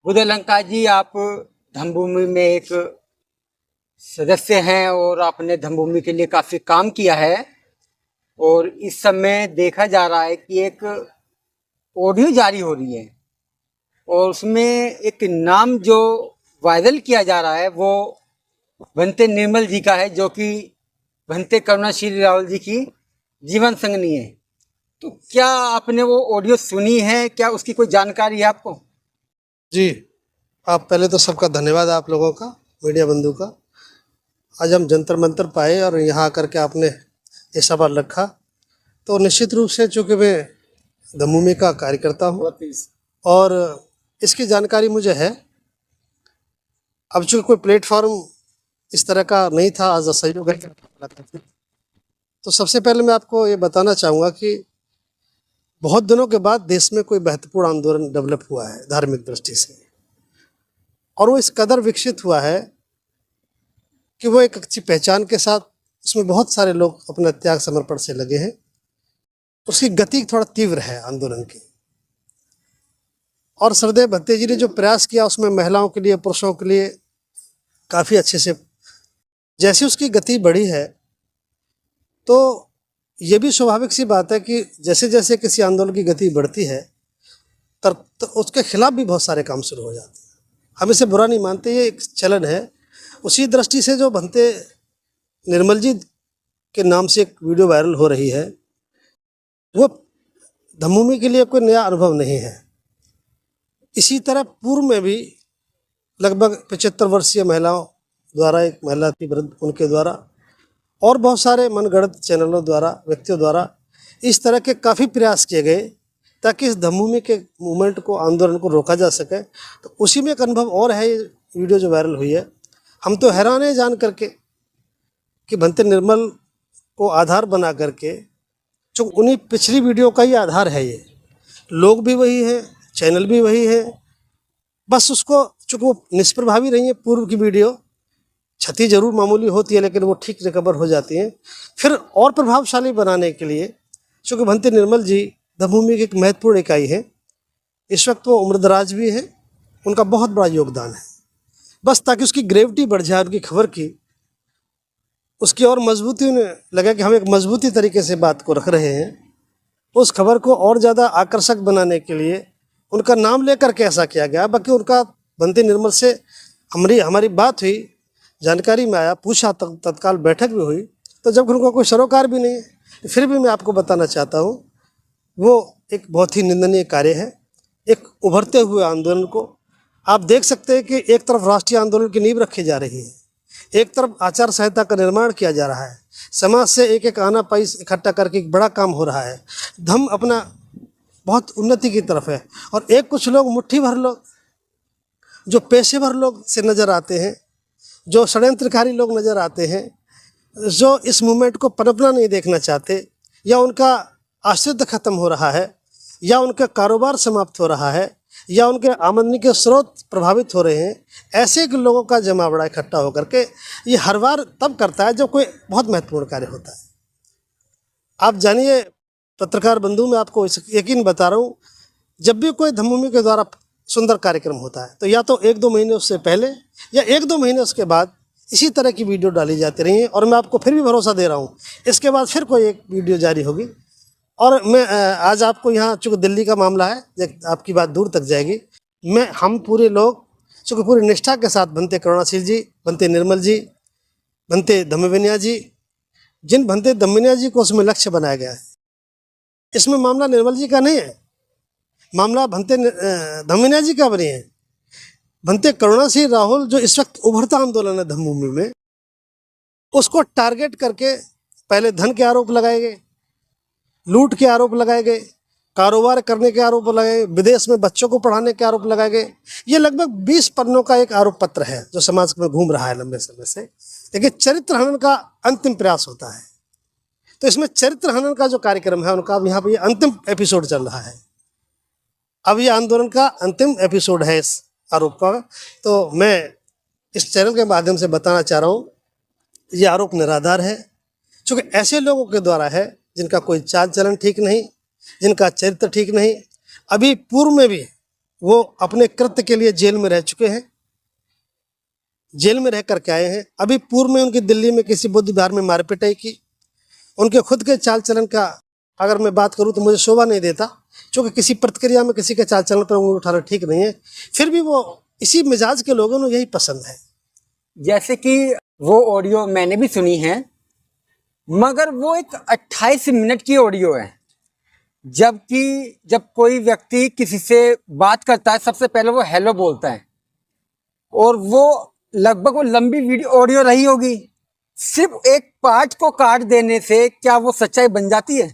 बुद्धलंका जी, आप धम्मभूमि में एक सदस्य हैं और आपने धम्मभूमि के लिए काफी काम किया है। और इस समय देखा जा रहा है कि एक ऑडियो जारी हो रही है और उसमें एक नाम जो वायरल किया जा रहा है वो भंते निर्मल जी का है, जो कि भंते करुणाशील राहुल जी की जीवन संगनी है। तो क्या आपने वो ऑडियो सुनी है? क्या उसकी कोई जानकारी है आपको? जी, आप पहले तो सबका धन्यवाद आप लोगों का, मीडिया बंधु का। आज हम जंतर मंतर पाए और यहाँ आकर के आपने ये सवाल रखा, तो निश्चित रूप से चूँकि मैं धम्मभूमि का कार्यकर्ता हूँ और इसकी जानकारी मुझे है। अब चूँकि कोई प्लेटफॉर्म इस तरह का नहीं था, आज सहयोग है, तो सबसे पहले मैं आपको ये बताना चाहूँगा कि बहुत दिनों के बाद देश में कोई महत्वपूर्ण आंदोलन डेवलप हुआ है धार्मिक दृष्टि से, और वो इस कदर विकसित हुआ है कि वो एक अच्छी पहचान के साथ उसमें बहुत सारे लोग अपना त्याग समर्पण से लगे हैं। उसकी गति थोड़ा तीव्र है आंदोलन की, और सरदेव भत्ते जी ने जो प्रयास किया उसमें महिलाओं के लिए, पुरुषों के लिए काफ़ी अच्छे से जैसी उसकी गति बढ़ी है, तो ये भी स्वाभाविक सी बात है कि जैसे जैसे किसी आंदोलन की गति बढ़ती है तब तो उसके खिलाफ भी बहुत सारे काम शुरू हो जाते हैं। हम इसे बुरा नहीं मानते, ये एक चलन है। उसी दृष्टि से जो भंते निर्मल जी के नाम से एक वीडियो वायरल हो रही है, वो धम्मभूमि के लिए कोई नया अनुभव नहीं है। इसी तरह पूर्व में भी लगभग 75 वर्षीय महिलाओं द्वारा, एक महिला थी वृद्ध, उनके द्वारा और बहुत सारे मनगढ़ंत चैनलों द्वारा, व्यक्तियों द्वारा इस तरह के काफ़ी प्रयास किए गए ताकि इस धम्मभूमि के मूवमेंट को, आंदोलन को रोका जा सके। तो उसी में एक अनुभव और है, ये वीडियो जो वायरल हुई है। हम तो हैरान हैं जान करके कि भंते निर्मल को आधार बना करके, जो उन्हीं पिछली वीडियो का ही आधार है, ये लोग भी वही हैं, चैनल भी वही है, बस उसको चूँकि वो निष्प्रभावी रही है। पूर्व की वीडियो क्षति जरूर मामूली होती है लेकिन वो ठीक रिकवर हो जाती हैं। फिर और प्रभावशाली बनाने के लिए, चूँकि भंते निर्मल जी धम्मभूमि की एक महत्वपूर्ण इकाई है, इस वक्त वो उम्रदराज भी है, उनका बहुत बड़ा योगदान है। बस ताकि उसकी ग्रेविटी बढ़ जाए, उनकी खबर की, उसकी और मजबूती उन्हें लगा कि हम एक मजबूती तरीके से बात को रख रहे हैं, उस खबर को और ज़्यादा आकर्षक बनाने के लिए उनका नाम लेकर के ऐसा किया गया। बाकी उनका भंते निर्मल से हमारी बात हुई, जानकारी में आया, पूछा, तत्काल बैठक भी हुई, तो जब उनका कोई सरोकार भी नहीं है, फिर भी मैं आपको बताना चाहता हूँ वो एक बहुत ही निंदनीय कार्य है। एक उभरते हुए आंदोलन को आप देख सकते हैं कि एक तरफ राष्ट्रीय आंदोलन की नींव रखी जा रही है, एक तरफ आचार संहिता का निर्माण किया जा रहा है, समाज से एक एक आना पाई इकट्ठा करके एक बड़ा काम हो रहा है। धम्म अपना बहुत उन्नति की तरफ है, और एक कुछ लोग, मुट्ठी भर लोग, जो पेशेवर लोग से नज़र आते हैं, जो षड्यंत्रकारी लोग नज़र आते हैं, जो इस मूवमेंट को पनपना नहीं देखना चाहते, या उनका अस्तित्व खत्म हो रहा है, या उनका कारोबार समाप्त हो रहा है, या उनके आमदनी के स्रोत प्रभावित हो रहे हैं, ऐसे लोगों का जमावड़ा इकट्ठा होकर के ये हर बार तब करता है जब कोई बहुत महत्वपूर्ण कार्य होता है। आप जानिए पत्रकार बंधु, मैं आपको यकीन बता रहा हूँ, जब भी कोई धम्मभूमि के द्वारा सुंदर कार्यक्रम होता है तो या तो 1-2 महीने उससे पहले या 1-2 महीने उसके बाद इसी तरह की वीडियो डाली जाती रही है। और मैं आपको फिर भी भरोसा दे रहा हूँ, इसके बाद फिर कोई एक वीडियो जारी होगी। और मैं आज आपको यहाँ, चूँकि दिल्ली का मामला है, आपकी बात दूर तक जाएगी, हम पूरे लोग चूँकि पूरी निष्ठा के साथ भंते करुणाशील जी, भंते निर्मल जी, भंते धम्मवेनिया जी, जिन भंते धम्मवेनिया जी को उसमें लक्ष्य बनाया गया है, इसमें मामला निर्मल जी का नहीं है, मामला भंते धम्मवेनिया जी का बनी है। भंते करुणाशील राहुल जो इस वक्त उभरता आंदोलन है धम्मभूमि में, उसको टारगेट करके पहले धन के आरोप लगाए गए, लूट के आरोप लगाए गए, कारोबार करने के आरोप लगाए गए, विदेश में बच्चों को पढ़ाने के आरोप लगाए गए। ये लगभग 20 पन्नों का एक आरोप पत्र है जो समाज में घूम रहा है लंबे समय से। लेकिन चरित्र हनन का अंतिम प्रयास होता है, तो इसमें चरित्र हनन का जो कार्यक्रम है उनका यहाँ पर अंतिम एपिसोड चल रहा है। अब ये आंदोलन का अंतिम एपिसोड है इस आरोप का। तो मैं इस चैनल के माध्यम से बताना चाह रहा हूँ, ये आरोप निराधार है, क्योंकि ऐसे लोगों के द्वारा है जिनका कोई चाल चलन ठीक नहीं, जिनका चरित्र ठीक नहीं। अभी पूर्व में भी वो अपने कृत्य के लिए जेल में रह चुके हैं, जेल में रह करके आए हैं। अभी पूर्व में उनकी दिल्ली में किसी बुद्ध विहार में मारपिटाई की। उनके खुद के चाल चलन का अगर मैं बात करूं तो मुझे शोभा नहीं देता, क्योंकि किसी प्रतिक्रिया में किसी के चाल चलन पर उंगली उठाना ठीक नहीं है। फिर भी वो इसी मिजाज के लोगों को यही पसंद है। जैसे कि वो ऑडियो मैंने भी सुनी है, मगर वो एक 28 मिनट की ऑडियो है। जबकि जब कोई व्यक्ति किसी से बात करता है, सबसे पहले वो हेलो बोलता है, और वो लगभग वो लंबी वीडियो ऑडियो रही होगी। सिर्फ एक पार्ट को काट देने से क्या वो सच्चाई बन जाती है?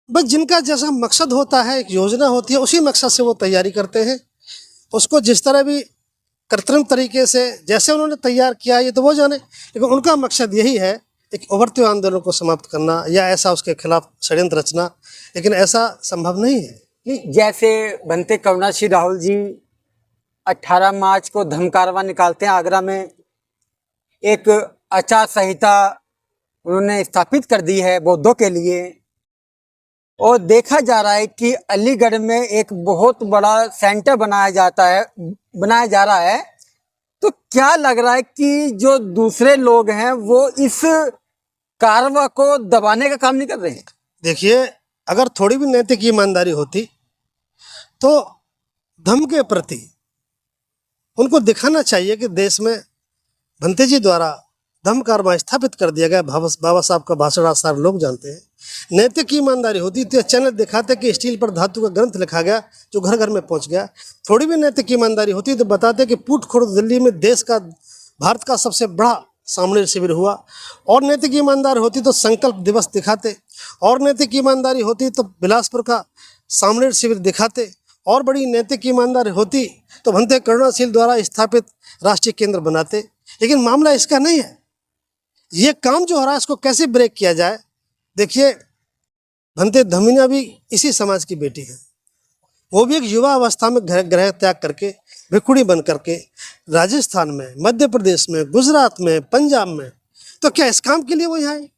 बस जिनका जैसा मकसद होता है, एक योजना होती है, उसी मकसद से वो तैयारी करते हैं। उसको जिस तरह भी कृत्रिम तरीके से जैसे उन्होंने तैयार किया ये तो वो जाने, लेकिन उनका मकसद यही है एक उभरते हुए आंदोलन को समाप्त करना या ऐसा उसके खिलाफ षड्यंत्र रचना, लेकिन ऐसा संभव नहीं है। नहीं, जैसे बनते करुणा श्री राहुल जी 18 मार्च को धम्म कारवां निकालते हैं आगरा में, एक आचार संहिता उन्होंने स्थापित कर दी है बौद्धों के लिए, और देखा जा रहा है कि अलीगढ़ में एक बहुत बड़ा सेंटर बनाया जा रहा है। तो क्या लग रहा है कि जो दूसरे लोग हैं वो इस कारवां को दबाने का काम नहीं कर रहे हैं? देखिए, अगर थोड़ी भी नैतिक ईमानदारी होती तो धम्म के प्रति उनको दिखाना चाहिए कि देश में भंते जी द्वारा धम्म कारवां स्थापित कर दिया गया। बाबा साहब का भाषण आज सारे लोग जानते हैं। नैतिक ईमानदारी होती तो चैनल दिखाते कि स्टील पर धातु का ग्रंथ लिखा गया जो घर घर में पहुंच गया। थोड़ी भी नैतिक ईमानदारी होती तो बताते कि पुट खुर्द दिल्ली में देश का, भारत का सबसे बड़ा सामूहिक शिविर हुआ। और नैतिक ईमानदारी होती तो संकल्प दिवस दिखाते, और नैतिक ईमानदारी होती तो बिलासपुर का सामूहिक शिविर दिखाते, और बड़ी नैतिक ईमानदारी होती तो भंते करुणाशील द्वारा स्थापित राष्ट्रीय केंद्र बनाते। लेकिन मामला इसका नहीं है। ये काम जो हो रहा है इसको कैसे ब्रेक किया जाए। देखिए, भंते धमिनिया भी इसी समाज की बेटी है। वो भी एक युवा अवस्था में ग्रह त्याग करके भिखुड़ी बन करके राजस्थान में, मध्य प्रदेश में, गुजरात में, पंजाब में, तो क्या इस काम के लिए वो यहाँ आई?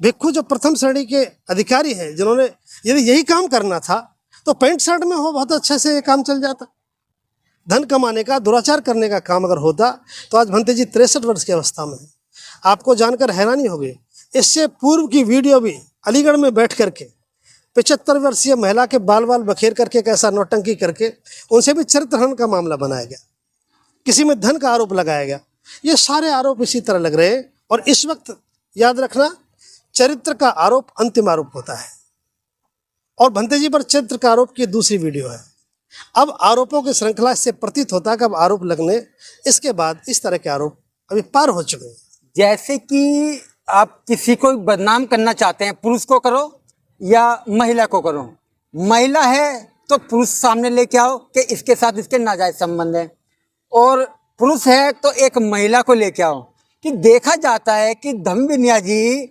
भिक्खु जो प्रथम श्रेणी के अधिकारी हैं, जिन्होंने यदि यही काम करना था तो पैंट शर्ट में हो बहुत अच्छे से ये काम चल जाता। धन कमाने का, दुराचार करने का काम अगर होता तो आज भंते जी 63 वर्ष की अवस्था में है। आपको जानकर हैरानी होगी, इससे पूर्व की वीडियो भी अलीगढ़ में बैठ करके 75 वर्षीय महिला के बाल बखेर करके कैसा नौटंकी करके उनसे भी चरित्र हनन का मामला बनाया गया, किसी में धन का आरोप लगाया गया। ये सारे आरोप इसी तरह लग रहे हैं। और इस वक्त याद रखना, चरित्र का आरोप अंतिम आरोप होता है, और भंते जी पर चरित्र का आरोप की दूसरी वीडियो है। अब आरोपों की श्रृंखला से प्रतीत होता है कि अब आरोप लगने, इसके बाद इस तरह के आरोप अभी पार हो चुके हैं। जैसे कि आप किसी को बदनाम करना चाहते हैं, पुरुष को करो या महिला को करो। महिला है तो पुरुष सामने लेके आओ कि इसके साथ इसके नाजायज संबंध है, और पुरुष है तो एक महिला को लेके आओ। कि देखा जाता है कि धम्म जी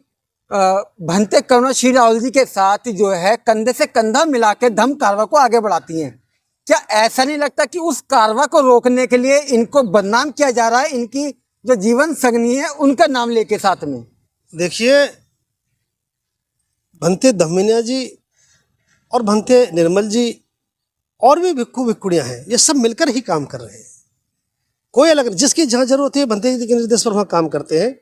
भंते करुणा श्री राहुल जी के साथ जो है कंधे से कंधा मिला के धम्म कारवां को आगे बढ़ाती हैं। क्या ऐसा नहीं लगता कि उस कारवां को रोकने के लिए इनको बदनाम किया जा रहा है, इनकी जो जीवन संगनी है उनका नाम लेके साथ में? देखिए, भंते धमिनिया जी और भंते निर्मल जी और भी भिक्खु भिक्खुड़ियाँ हैं, ये सब मिलकर ही काम कर रहे हैं। कोई अलग, जिसकी जहाँ जरूरत है भंते जी के निर्देश पर वहाँ काम करते हैं।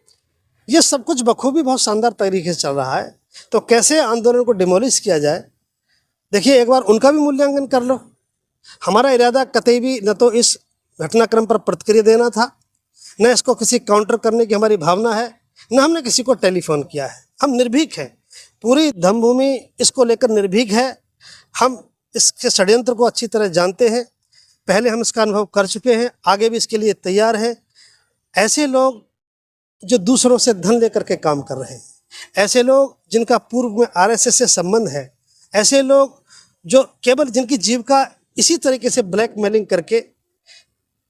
ये सब कुछ बखूबी बहुत शानदार तरीके से चल रहा है। तो कैसे आंदोलन को डिमोलिश किया जाए, देखिए एक बार उनका भी मूल्यांकन कर लो। हमारा इरादा कतई भी न तो इस घटनाक्रम पर प्रतिक्रिया देना था, न इसको किसी काउंटर करने की हमारी भावना है, न हमने किसी को टेलीफोन किया है। हम निर्भीक हैं, पूरी धम्मभूमि इसको लेकर निर्भीक है। हम इसके षड्यंत्र को अच्छी तरह जानते हैं, पहले हम इसका अनुभव कर चुके हैं, आगे भी इसके लिए तैयार हैं। ऐसे लोग जो दूसरों से धन लेकर के काम कर रहे हैं, ऐसे लोग जिनका पूर्व में आरएसएस से संबंध है, ऐसे लोग जो केवल जिनकी जीविका इसी तरीके से ब्लैकमेलिंग करके,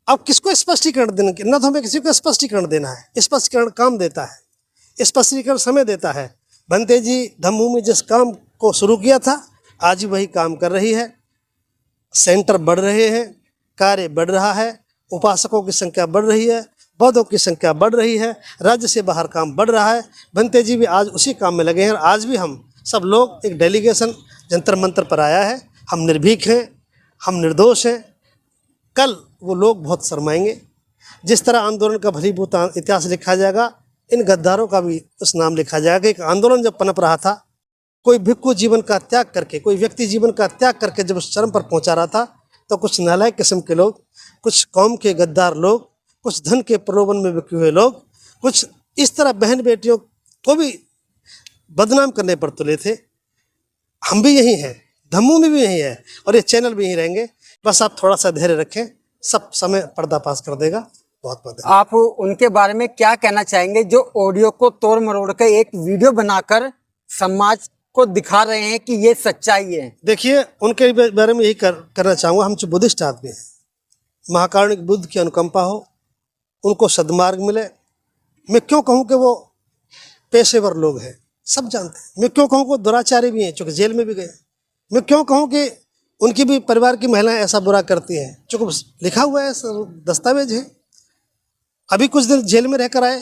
अब किसको स्पष्टीकरण देना, न तो हमें किसी को स्पष्टीकरण देना है। स्पष्टीकरण काम देता है, स्पष्टीकरण समय देता है। भंते जी धम्मभूमि जिस काम को शुरू किया था आज भी वही काम कर रही है। सेंटर बढ़ रहे हैं, कार्य बढ़ रहा है, उपासकों की संख्या बढ़ रही है, बौद्धों की संख्या बढ़ रही है, राज्य से बाहर काम बढ़ रहा है। भंते जी भी आज उसी काम में लगे हैं। और आज भी हम सब लोग एक डेलीगेशन जंतर मंतर पर आया है। हम निर्भीक हैं, हम निर्दोष हैं, कल वो लोग बहुत शर्माएंगे। जिस तरह आंदोलन का भलीभूत इतिहास लिखा जाएगा, इन गद्दारों का भी उस नाम लिखा जाएगा कि एक आंदोलन जब पनप रहा था, कोई भिक्खु जीवन का त्याग करके, कोई व्यक्ति जीवन का त्याग करके जब उस चरम पर पहुंचा रहा था, तो कुछ नालायक किस्म के लोग, कुछ कौम के गद्दार लोग, कुछ धन के प्रलोभन में बिके हुए लोग, कुछ इस तरह बहन बेटियों को भी बदनाम करने पर तुले थे। हम भी यही हैं, धम्मभूमि भी यही है और ये चैनल भी यही रहेंगे। बस आप थोड़ा सा धैर्य रखें, सब समय पर्दाफाश कर देगा। बहुत बहुत आप उनके बारे में क्या कहना चाहेंगे जो ऑडियो को तोड़ मरोड़ कर एक वीडियो बनाकर समाज को दिखा रहे हैं कि ये सच्चाई है? देखिए, उनके बारे में यही करना चाहूँगा, हम जो बुद्धिस्ट आदमी हैं, महाकारुणिक बुद्ध की अनुकंपा हो, उनको सद्मार्ग मिले। मैं क्यों कहूँ कि वो पेशेवर लोग हैं, सब जानते हैं। मैं क्यों कहूँ कि वो दुराचारी भी हैं, चूँकि जेल में भी गए। मैं क्यों कहूँ कि उनकी भी परिवार की महिलाएं ऐसा बुरा करती हैं, चूँकि लिखा हुआ है, दस्तावेज है। अभी कुछ दिन जेल में रहकर आए,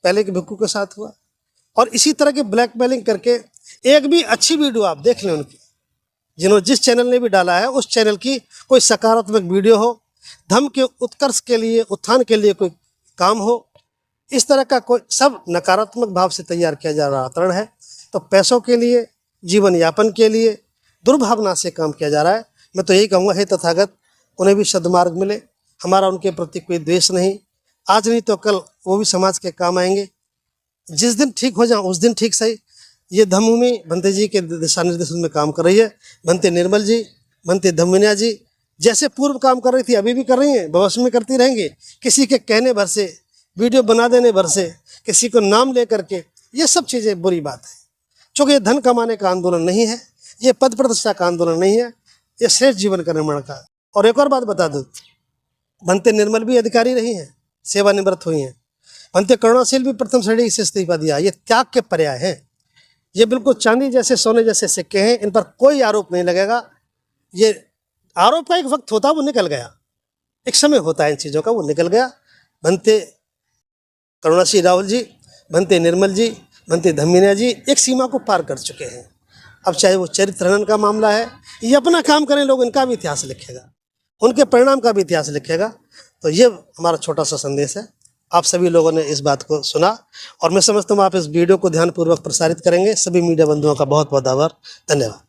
पहले के भिक्खु के साथ हुआ। और इसी तरह की ब्लैकमेलिंग करके एक भी अच्छी वीडियो आप देख लें उनकी, जिन्होंने जिस चैनल ने भी डाला है उस चैनल की कोई सकारात्मक वीडियो हो, धर्म के उत्कर्ष के लिए, उत्थान के लिए कोई काम हो, इस तरह का कोई, सब नकारात्मक भाव से तैयार किया जा रहा वातावरण है। तो पैसों के लिए, जीवन यापन के लिए दुर्भावना से काम किया जा रहा है। मैं तो यही कहूँगा, हे तथागत, उन्हें भी सद्मार्ग मिले। हमारा उनके प्रति कोई द्वेष नहीं, आज नहीं तो कल वो भी समाज के काम आएंगे। जिस दिन ठीक हो जाए उस दिन ठीक सही। ये धम्मभूमि भंते जी के दिशा निर्देशन में काम कर रही है। भंते निर्मल जी, भंते धम्मिनिया जी जैसे पूर्व काम कर रही थी, अभी भी कर रही हैं, भविष्य में करती रहेंगी। किसी के कहने भर से, वीडियो बना देने भर से, किसी को नाम ले करके, ये सब चीज़ें बुरी बात है। चूँकि ये धन कमाने का आंदोलन नहीं है, ये पद प्रतिष्ठा का आंदोलन नहीं है, ये श्रेष्ठ जीवन का निर्माण का। और एक और बात बता दूँ, भंते निर्मल भी अधिकारी रही हैं, सेवानिवृत्त हुई हैं। भंते करुणाशील भी प्रथम श्रेणी से इस्तीफा दिया। ये त्याग के पर्याय हैं। ये बिल्कुल चांदी जैसे, सोने जैसे सिक्के हैं, इन पर कोई आरोप नहीं लगेगा। ये आरोप का एक वक्त होता, वो निकल गया, एक समय होता है इन चीज़ों का, वो निकल गया। भंते करुणाशील राहुल जी, भंते निर्मल जी, भंते धम्मिनिया जी एक सीमा को पार कर चुके हैं। अब चाहे वो चरित्र हनन का मामला है, ये अपना काम करें लोग, इनका भी इतिहास लिखेगा, उनके परिणाम का भी इतिहास लिखेगा। तो ये हमारा छोटा सा संदेश है। आप सभी लोगों ने इस बात को सुना और मैं समझता हूँ आप इस वीडियो को ध्यानपूर्वक प्रसारित करेंगे। सभी मीडिया बंधुओं का बहुत बहुत आभार, धन्यवाद।